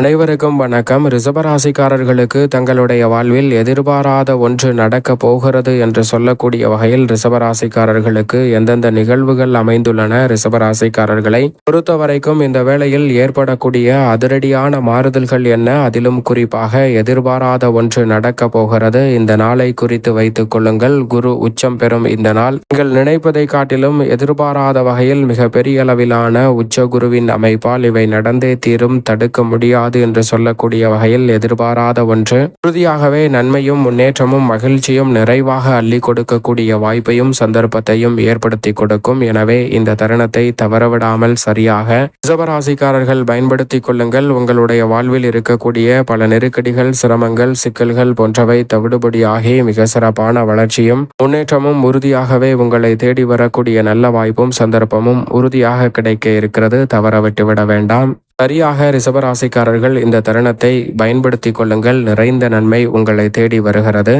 அனைவருக்கும் வணக்கம். ரிஷபராசிக்காரர்களுக்கு தங்களுடைய வாழ்வில் எதிர்பாராத ஒன்று நடக்க போகிறது என்று சொல்லக்கூடிய வகையில் ரிஷபராசிக்காரர்களுக்கு எந்தெந்த நிகழ்வுகள் அமைந்துள்ளன, ரிஷபராசிக்காரர்களை பொறுத்தவரைக்கும் இந்த வேளையில் ஏற்படக்கூடிய அதிரடியான மாறுதல்கள் என்ன, அதிலும் குறிப்பாக எதிர்பாராத ஒன்று நடக்க போகிறது. இந்த நாளை குறித்து வைத்துக் கொள்ளுங்கள். குரு உச்சம் பெறும் இந்த நாள் நீங்கள் நினைப்பதை காட்டிலும் எதிர்பாராத வகையில் மிக பெரிய அளவிலான உச்ச குருவின் அமைப்பால் இவை நடந்தே தீரும், தடுக்க முடியாது என்று சொல்லக்கூடிய வகையில் எதிர்பாராத ஒன்று உறுதியாகவே நன்மையும் முன்னேற்றமும் மகிழ்ச்சியும் நிறைவாக அள்ளி கொடுக்கக்கூடிய வாய்ப்பையும் சந்தர்ப்பத்தையும் ஏற்படுத்தி கொடுக்கும். எனவே இந்த தருணத்தை தவறவிடாமல் சரியாக ரிஷபராசிக்காரர்கள் பயன்படுத்திக் கொள்ளுங்கள். உங்களுடைய வாழ்வில் இருக்கக்கூடிய பல நெருக்கடிகள், சிரமங்கள், சிக்கல்கள் போன்றவை தவிடுபடியாகி மிக சிறப்பான வளர்ச்சியும் முன்னேற்றமும் உறுதியாகவே உங்களை தேடி வரக்கூடிய நல்ல வாய்ப்பும் சந்தர்ப்பமும் உறுதியாக கிடைக்க இருக்கிறது. தவற விட்டுவிட வேண்டாம். சரியாக ரிஷபராசிக்காரர்கள் இந்த தருணத்தை பயன்படுத்திக் கொள்ளுங்கள். நிறைந்த நன்மை உங்களை தேடி வருகிறது.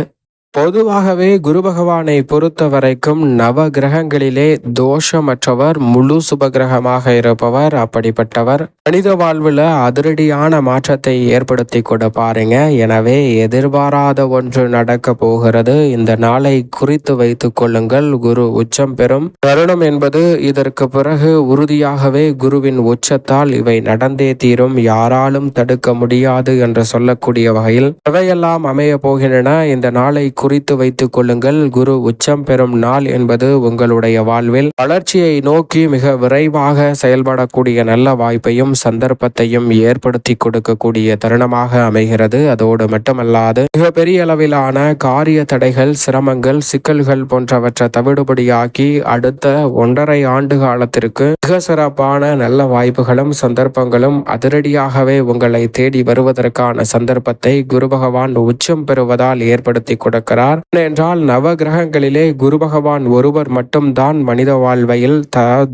பொதுவாகவே குரு பகவானை பொறுத்த வரைக்கும் நவ கிரகங்களிலே தோஷமற்றவர், முழு சுபகிரகமாக இருப்பவர். அப்படிப்பட்டவர் மனித வாழ்வுல அதிரடியான மாற்றத்தை ஏற்படுத்தி கொடுப்பாருங்க. எனவே எதிர்பாராத ஒன்று நடக்க போகிறது. இந்த நாளை குறித்து வைத்துக் கொள்ளுங்கள். குரு உச்சம் பெறும் தருணம் என்பது இதற்கு பிறகு உறுதியாகவே குருவின் உச்சத்தால் இவை நடந்தே தீரும், யாராலும் தடுக்க முடியாது என்று சொல்லக்கூடிய வகையில் எவையெல்லாம் அமைய போகின்றன. இந்த நாளை குறித்து வைத்துக் கொள்ளுங்கள். குரு உச்சம் பெறும் நாள் என்பது உங்களுடைய வாழ்வில் வளர்ச்சியை நோக்கி மிக விரைவாக செயல்படக்கூடிய நல்ல வாய்ப்பையும் சந்தர்ப்பத்தையும் ஏற்படுத்தி கொடுக்கக்கூடிய தருணமாக அமைகிறது. அதோடு மட்டுமல்லாது மிக பெரிய அளவிலான காரிய தடைகள், சிரமங்கள், சிக்கல்கள் போன்றவற்றை தவிடுபடியாக்கி அடுத்த 1.5 ஆண்டு காலத்திற்கு மிக சிறப்பான நல்ல வாய்ப்புகளும் சந்தர்ப்பங்களும் அதிரடியாகவே உங்களை தேடி வருவதற்கான சந்தர்ப்பத்தை குரு பகவான் உச்சம் பெறுவதால் ஏற்படுத்தி கொடுக்கிறார். என்றால் நவ கிரகங்களிலே குரு பகவான் ஒருவர் மட்டும்தான் மனித வாழ்வையில்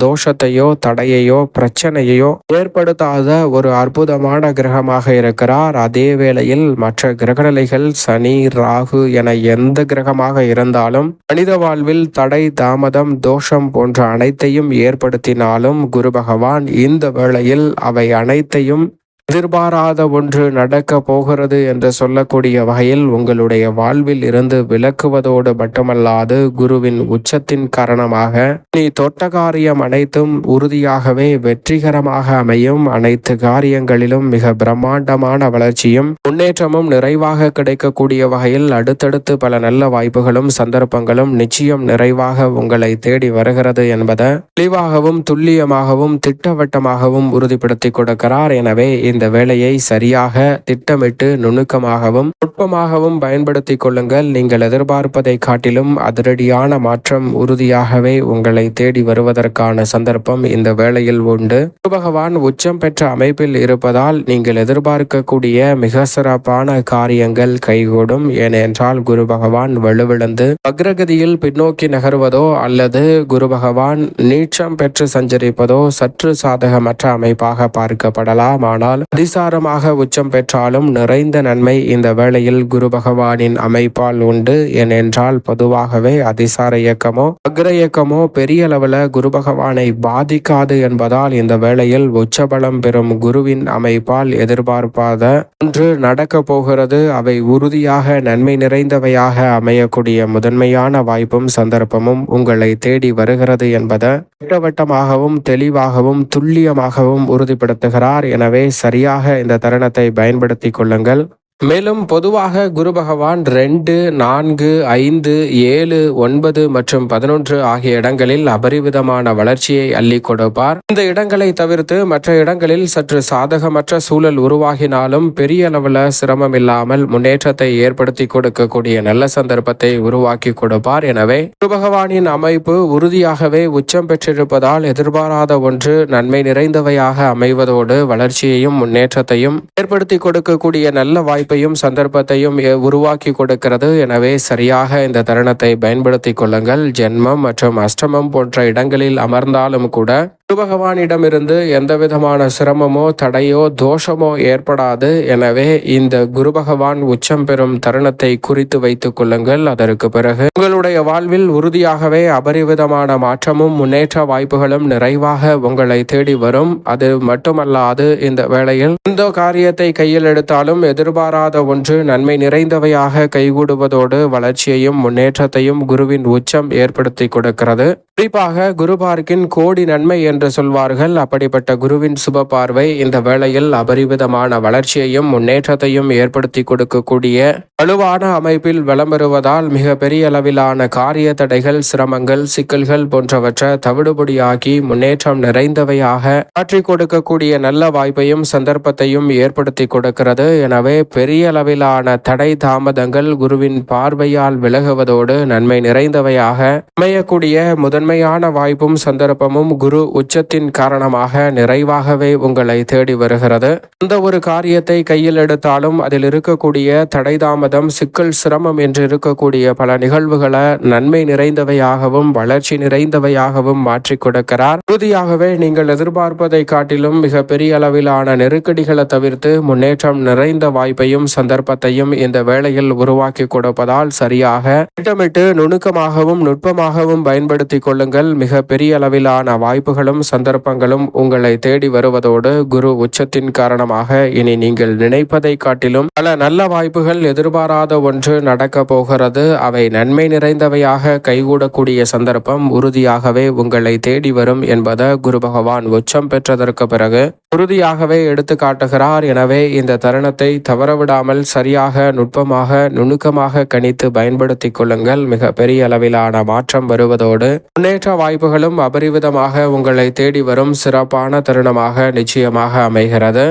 தோஷத்தையோ தடையையோ பிரச்சனையோ ஏற்படுத்தாத ஒரு அற்புதமான கிரகமாக இருக்கிறார். அதே வேளையில் மற்ற கிரகநிலைகள் சனி, ராகு என எந்த கிரகமாக இருந்தாலும் மனித வாழ்வில் தடை, தாமதம், தோஷம் போன்ற அனைத்தையும் ஏற்படுத்தினாலும் குரு பகவான் இந்த வேளையில் அவை அனைத்தையும் எதிர்பாராத ஒன்று நடக்க போகிறது என்று சொல்லக்கூடிய வகையில் உங்களுடைய வாழ்வில் இருந்து விலக்குவதோடு மட்டுமல்லாது குருவின் உச்சத்தின் காரணமாக நீ தொட்ட காரியம் அனைத்தும் உறுதியாகவே வெற்றிகரமாக அமையும். அனைத்து காரியங்களிலும் மிக பிரம்மாண்டமான வளர்ச்சியும் முன்னேற்றமும் நிறைவாக கிடைக்கக்கூடிய வகையில் அடுத்தடுத்து பல நல்ல வாய்ப்புகளும் சந்தர்ப்பங்களும் நிச்சயம் நிறைவாக உங்களை தேடி வருகிறது என்பதை தெளிவாகவும் துல்லியமாகவும் திட்டவட்டமாகவும் உறுதிப்படுத்தி கொடுக்கிறார். எனவே இந்த வேலையை சரியாக திட்டமிட்டு நுணுக்கமாகவும் நுட்பமாகவும் பயன்படுத்திக் கொள்ளுங்கள். நீங்கள் எதிர்பார்ப்பதை காட்டிலும் அதிரடியான மாற்றம் உறுதியாகவே உங்களை தேடி வருவதற்கான சந்தர்ப்பம் இந்த வேளையில் உண்டு. குரு பகவான் உச்சம் பெற்ற அமைப்பில் இருப்பதால் நீங்கள் எதிர்பார்க்கக்கூடிய மிக சிறப்பான காரியங்கள் கைகூடும். ஏனென்றால் குரு பகவான் வலுவிழந்து அக்ரகதியில் பின்னோக்கி நகர்வதோ அல்லது குரு பகவான் நீச்சம் பெற்று சஞ்சரிப்பதோ சற்று சாதகமற்ற அமைப்பாக பார்க்கப்படலாம். ஆனால் அதிசாரமாக உச்சம் பெற்றாலும் நிறைந்த நன்மை இந்த வேளையில் குரு பகவானின் அமைப்பால் உண்டு. ஏனென்றால் பொதுவாகவே அதிசார இயக்கமோ அக்ர இயக்கமோ பெரிய அளவில் குரு பகவானை பாதிக்காது என்பதால் இந்த வேளையில் உச்சபலம் பெறும் குருவின் அமைப்பால் எதிர்பார்ப்பாத ஒன்று நடக்க போகிறது. அவை உறுதியாக நன்மை நிறைந்தவையாக அமையக்கூடிய முதன்மையான வாய்ப்பும் சந்தர்ப்பமும் உங்களை தேடி வருகிறது என்பதை திட்டவட்டமாகவும் தெளிவாகவும் துல்லியமாகவும் உறுதிப்படுத்துகிறார். எனவே சரியாக இந்த தருணத்தை பயன்படுத்திக் கொள்ளுங்கள். மேலும் பொதுவாக குரு பகவான் 2, 4, 5, 7, 9 மற்றும் 11 ஆகிய இடங்களில் அபரிவிதமான வளர்ச்சியை அள்ளி கொடுப்பார். இந்த இடங்களை தவிர்த்து மற்ற இடங்களில் சற்று சாதகமற்ற சூழல் உருவாகினாலும் பெரிய அளவில் சிரமம் இல்லாமல் முன்னேற்றத்தை ஏற்படுத்தி கொடுக்கக்கூடிய நல்ல சந்தர்ப்பத்தை உருவாக்கி கொடுப்பார். எனவே குரு பகவானின் அமைப்பு உறுதியாகவே உச்சம் பெற்றிருப்பதால் எதிர்பாராத ஒன்று நன்மை நிறைந்தவையாக அமைவதோடு வளர்ச்சியையும் முன்னேற்றத்தையும் ஏற்படுத்தி கொடுக்கக்கூடிய நல்ல வாய்ப்பு சந்தர்ப்பத்தையும் உருவாக்கி கொடுக்கிறது. எனவே சரியாக இந்த தருணத்தை பயன்படுத்திக் கொள்ளுங்கள். ஜென்மம் மற்றும் அஷ்டமம் போன்ற இடங்களில் அமர்ந்தாலும் கூட குரு பகவானிடமிருந்து எந்த விதமான சிரமமோ தடையோ தோஷமோ ஏற்படாது. எனவே இந்த குரு பகவான் உச்சம் பெறும் தருணத்தை குறித்து வைத்துக் கொள்ளுங்கள். அதற்கு பிறகு உங்களுடைய வாழ்வில் உறுதியாகவே அபரிவிதமான மாற்றமும் முன்னேற்ற வாய்ப்புகளும் நிறைவாக உங்களை தேடி வரும். அது மட்டுமல்லாது இந்த வேளையில் எந்த காரியத்தை கையில் எடுத்தாலும் எதிர்பாராத ஒன்று நன்மை நிறைந்தவையாக கைகூடுவதோடு வளர்ச்சியையும் முன்னேற்றத்தையும் குருவின் உச்சம் ஏற்படுத்தி கொடுக்கிறது. குறிப்பாக குரு பார்க்கின் கோடி நன்மை என்று சொல்வார்கள். அப்படிப்பட்ட குருவின் சுப பார்வை இந்த வேளையில் அபரிவிதமான வளர்ச்சியையும் முன்னேற்றத்தையும் ஏற்படுத்தி கொடுக்கக்கூடிய வலுவான அமைப்பில் வலம் வருவதால் மிக பெரிய அளவிலான காரிய தடைகள், சிரமங்கள், சிக்கல்கள் போன்றவற்றை தவிடுபடியாக்கி முன்னேற்றம் நிறைந்தவையாக மாற்றிக் கொடுக்கக்கூடிய நல்ல வாய்ப்பையும் சந்தர்ப்பத்தையும் ஏற்படுத்தி கொடுக்கிறது. எனவே பெரிய அளவிலான தடை தாமதங்கள் குருவின் பார்வையால் விலகுவதோடு நன்மை நிறைந்தவையாக அமையக்கூடிய முதன்மையான வாய்ப்பும் சந்தர்ப்பமும் குரு உச்சத்தின் காரணமாக நிறைவாகவே உங்களை தேடி வருகிறது. அந்த ஒரு காரியத்தை கையில் எடுத்தாலும் அதில் இருக்கக்கூடிய தடை தாமதம், சிக்கல், சிரமம் என்று இருக்கக்கூடிய பல நிகழ்வுகளை நன்மை நிறைந்தவையாகவும் வளர்ச்சி நிறைந்தவையாகவும் மாற்றிக் கொடுக்கிறார். உறுதியாகவே நீங்கள் எதிர்பார்ப்பதை காட்டிலும் மிக பெரிய அளவிலான நெருக்கடிகளை தவிர்த்து முன்னேற்றம் நிறைந்த வாய்ப்பையும் சந்தர்ப்பத்தையும் இந்த வேளையில் உருவாக்கி கொடுப்பதால் சரியாக திட்டமிட்டு நுணுக்கமாகவும் நுட்பமாகவும் பயன்படுத்தி கொள்ளுங்கள். மிக பெரிய அளவிலான வாய்ப்புகளும் சந்தர்ப்பங்களும் உங்களை தேடி வருவதோடு குரு உச்சத்தின் காரணமாக இனி நீங்கள் நினைப்பதை காட்டிலும் பல நல்ல வாய்ப்புகள் எதிர்பாராத ஒன்று நடக்க போகிறது. அவை நன்மை நிறைந்தவையாக கைகூடக்கூடிய சந்தர்ப்பம் உறுதியாகவே உங்களை தேடி வரும் என்பதை குரு பகவான் உச்சம் பெற்றதற்கு பிறகு உறுதியாகவே எடுத்து காட்டுகிறார். எனவே இந்த தருணத்தை தவறவிடாமல் சரியாக நுட்பமாக நுணுக்கமாக கணித்து பயன்படுத்தி கொள்ளுங்கள். மிக பெரிய அளவிலான மாற்றம் வருவதோடு முன்னேற்ற வாய்ப்புகளும் அபரிவிதமாக உங்களை தேடி வரும் சிறப்பான தருணமாக நிச்சயமாக அமைகிறது.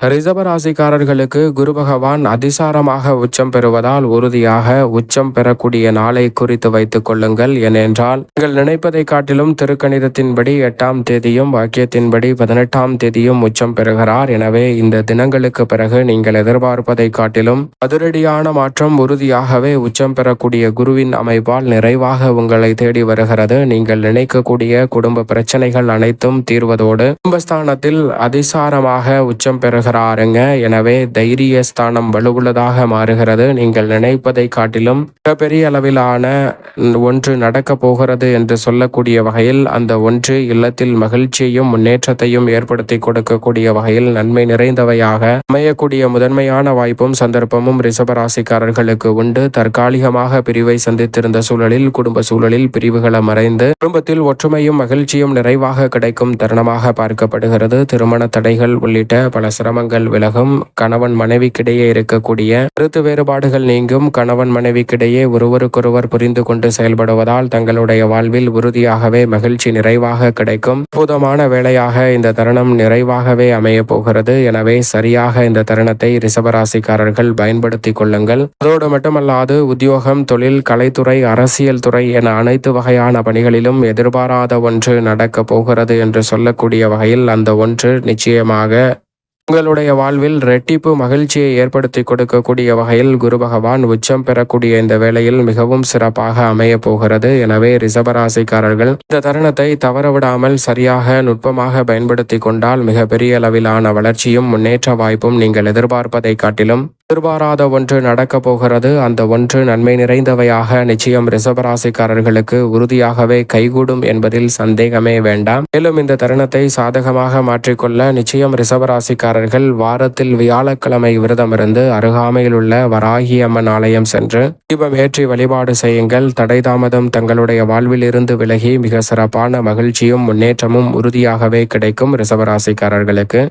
ரிஷபராசிக்காரர்களுக்கு குரு பகவான் அதிசாரமாக உச்சம் பெறுவதால் உறுதியாக உச்சம் பெறக்கூடிய நாளை குறித்து வைத்துக் கொள்ளுங்கள். ஏனென்றால் நீங்கள் நினைப்பதை காட்டிலும் திருக்கணிதத்தின்படி 8ஆம் தேதியும் வாக்கியத்தின்படி 18ஆம் தேதியும் உச்சம் பெறுகிறார். எனவே இந்த தினங்களுக்கு பிறகு நீங்கள் எதிர்பார்ப்பதை காட்டிலும் அதிரடியான மாற்றம் உறுதியாகவே உச்சம் பெறக்கூடிய குருவின் அமைப்பால் நிறைவாக உங்களை தேடி வருகிறது. நீங்கள் நினைக்கக்கூடிய குடும்ப பிரச்சனைகள் அனைத்தும் தீர்வதோடு குடும்பஸ்தானத்தில் அதிசாரமாக உச்சம் பெறுகிறார். எனவே தைரிய ஸ்தானம் வலுவுள்ளதாக மாறுகிறது. நீங்கள் நினைப்பதை காட்டிலும் மிகப்பெரிய அளவிலான ஒன்று நடக்க போகிறது என்று சொல்லக்கூடிய வகையில் அந்த ஒன்று இல்லத்தில் மகிழ்ச்சியையும் முன்னேற்றத்தையும் ஏற்படுத்தி கொடுக்கக்கூடிய வகையில் நன்மை நிறைந்தவையாக அமையக்கூடிய முதன்மையான வாய்ப்பும் சந்தர்ப்பமும் ரிஷபராசிக்காரர்களுக்கு உண்டு. தற்காலிகமாக பிரிவை சந்தித்திருந்த சூழலில் குடும்ப சூழலில் பிரிவுகளை மறைந்து குடும்பத்தில் ஒற்றுமையும் மகிழ்ச்சியும் நிறைவாக கிடைக்கும் தருணமாக பார்க்கப்படுகிறது. திருமண தடைகள் உள்ளிட்ட பல சிரமங்கள் விலகும். கணவன் மனைவிக்கிடையே இருக்கக்கூடிய கருத்து வேறுபாடுகள் நீங்கும். கணவன் மனைவிக்கிடையே ஒருவருக்கொருவர் புரிந்து கொண்டு செயல்படுவதால் தங்களுடைய வாழ்வில் உறுதியாகவே மகிழ்ச்சி நிறைவாக கிடைக்கும். அற்புதமான வேளையாக இந்த தருணம் நிறைவாகவே அமைய போகிறது. எனவே சரியாக இந்த தருணத்தை ரிஷபராசிக்காரர்கள் பயன்படுத்தி கொள்ளுங்கள். அதோடு மட்டுமல்லாது உத்தியோகம், தொழில், கலைத்துறை, அரசியல் துறை என அனைத்து வகையான பணிகளிலும் எதிர்பாராத ஒன்று நடக்க போகிறது என்று சொல்லக்கூடிய வகையில் அந்த ஒன்று நிச்சயமாக உங்களுடைய வாழ்வில் ரெட்டிப்பு மகிழ்ச்சியை ஏற்படுத்தி கொடுக்கக்கூடிய வகையில் குரு பகவான் உச்சம் பெறக்கூடிய இந்த வேளையில் மிகவும் சிறப்பாக அமைய போகிறது. எனவே ரிஷபராசிக்காரர்கள் இந்த தருணத்தை தவறவிடாமல் சரியாக நுட்பமாக பயன்படுத்தி கொண்டால் மிக பெரிய அளவிலான வளர்ச்சியும் முன்னேற்ற வாய்ப்பும் நீங்கள் எதிர்பார்ப்பதை காட்டிலும் எதிர்பாராத ஒன்று நடக்க போகிறது. அந்த ஒன்று நன்மை நிறைந்தவையாக நிச்சயம் ரிஷபராசிக்காரர்களுக்கு உறுதியாகவே கைகூடும் என்பதில் சந்தேகமே வேண்டாம். மேலும் இந்த தருணத்தை சாதகமாக மாற்றிக்கொள்ள நிச்சயம் ரிஷபராசிக்காரர்கள் வாரத்தில் வியாழக்கிழமை விரதமிருந்து அருகாமையில் உள்ள வராகி அம்மன் ஆலயம் சென்று தீபம் ஏற்றி வழிபாடு செய்யுங்கள். தடை தாமதம் தங்களுடைய வாழ்வில் இருந்து விலகி மிக சிறப்பான மகிழ்ச்சியும் முன்னேற்றமும் உறுதியாகவே கிடைக்கும் ரிஷபராசிக்காரர்களுக்கு.